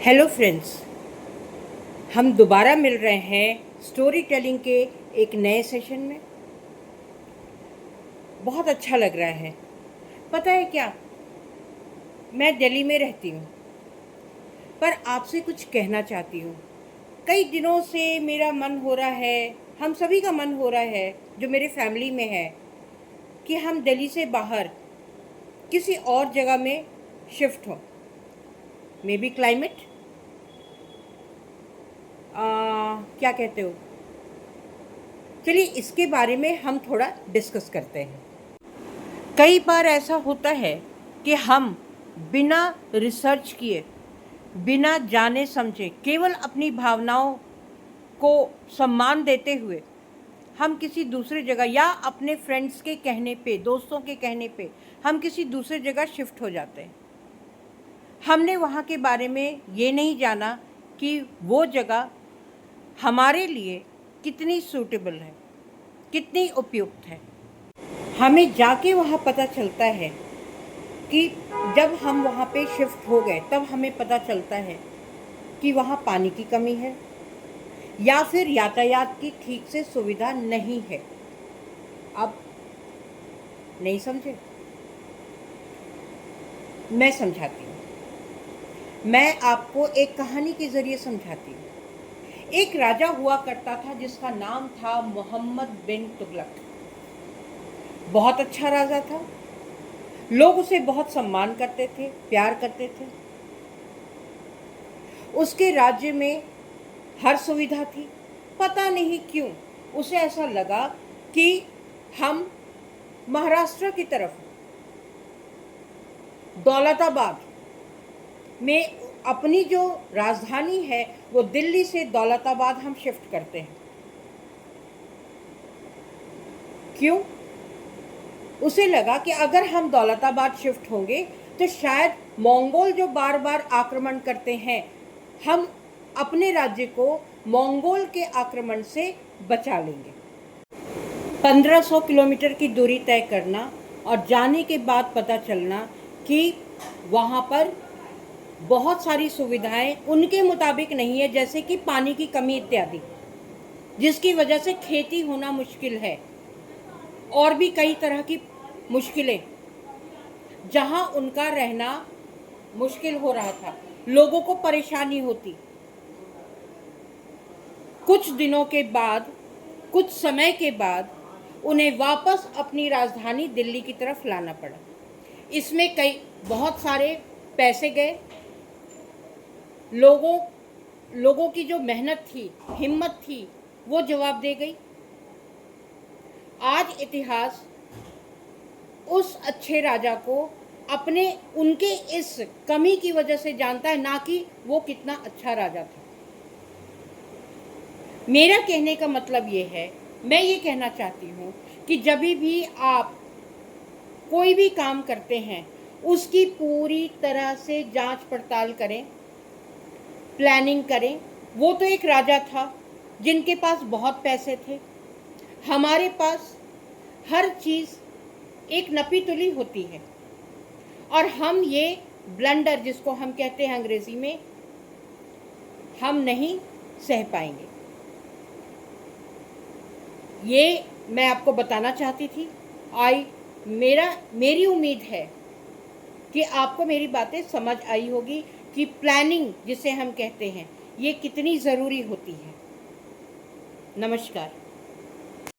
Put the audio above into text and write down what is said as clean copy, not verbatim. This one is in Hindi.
हेलो फ्रेंड्स, हम दोबारा मिल रहे हैं स्टोरी टेलिंग के एक नए सेशन में। बहुत अच्छा लग रहा है। पता है क्या, मैं दिल्ली में रहती हूँ पर आपसे कुछ कहना चाहती हूँ। कई दिनों से मेरा मन हो रहा है, हम सभी का मन हो रहा है जो मेरे फैमिली में है, कि हम दिल्ली से बाहर किसी और जगह में शिफ्ट हों। मे बी क्लाइमेट, क्या कहते हो, चलिए इसके बारे में हम थोड़ा डिस्कस करते हैं। कई बार ऐसा होता है कि हम बिना रिसर्च किए, बिना जाने समझे, केवल अपनी भावनाओं को सम्मान देते हुए हम किसी दूसरी जगह या अपने फ्रेंड्स के कहने पे, दोस्तों के कहने पे हम किसी दूसरी जगह शिफ्ट हो जाते हैं। हमने वहाँ के बारे में ये नहीं जाना कि वो जगह हमारे लिए कितनी सूटेबल है, कितनी उपयुक्त है। हमें जाके वहाँ पता चलता है कि जब हम वहाँ पे शिफ्ट हो गए तब हमें पता चलता है कि वहाँ पानी की कमी है या फिर यातायात की ठीक से सुविधा नहीं है। अब नहीं समझे? मैं समझाती हूँ। मैं आपको एक कहानी के ज़रिए समझाती हूँ। एक राजा हुआ करता था जिसका नाम था मोहम्मद बिन तुगलक। बहुत अच्छा राजा था, लोग उसे बहुत सम्मान करते थे, प्यार करते थे। उसके राज्य में हर सुविधा थी। पता नहीं क्यों उसे ऐसा लगा कि हम महाराष्ट्र की तरफ दौलताबाद में अपनी जो राजधानी है वो दिल्ली से दौलताबाद हम शिफ्ट करते हैं। क्यों? उसे लगा कि अगर हम दौलताबाद शिफ्ट होंगे तो शायद मंगोल जो बार बार आक्रमण करते हैं, हम अपने राज्य को मंगोल के आक्रमण से बचा लेंगे। 1500 किलोमीटर की दूरी तय करना और जाने के बाद पता चलना कि वहाँ पर बहुत सारी सुविधाएं उनके मुताबिक नहीं है, जैसे कि पानी की कमी इत्यादि, जिसकी वजह से खेती होना मुश्किल है और भी कई तरह की मुश्किलें, जहाँ उनका रहना मुश्किल हो रहा था, लोगों को परेशानी होती। कुछ दिनों के बाद, कुछ समय के बाद उन्हें वापस अपनी राजधानी दिल्ली की तरफ लाना पड़ा। इसमें बहुत सारे पैसे गए, लोगों की जो मेहनत थी, हिम्मत थी, वो जवाब दे गई। आज इतिहास उस अच्छे राजा को उनके इस कमी की वजह से जानता है, ना कि वो कितना अच्छा राजा था। मेरा कहने का मतलब ये है, मैं ये कहना चाहती हूँ कि जब भी आप कोई भी काम करते हैं उसकी पूरी तरह से जांच पड़ताल करें, प्लानिंग करें। वो तो एक राजा था जिनके पास बहुत पैसे थे। हमारे पास हर चीज़ एक नपी तुली होती है और हम ये ब्लंडर, जिसको हम कहते हैं अंग्रेजी में, हम नहीं सह पाएंगे। ये मैं आपको बताना चाहती थी। मेरी उम्मीद है कि आपको मेरी बातें समझ आई होगी कि प्लानिंग, जिसे हम कहते हैं, ये कितनी ज़रूरी होती है। नमस्कार।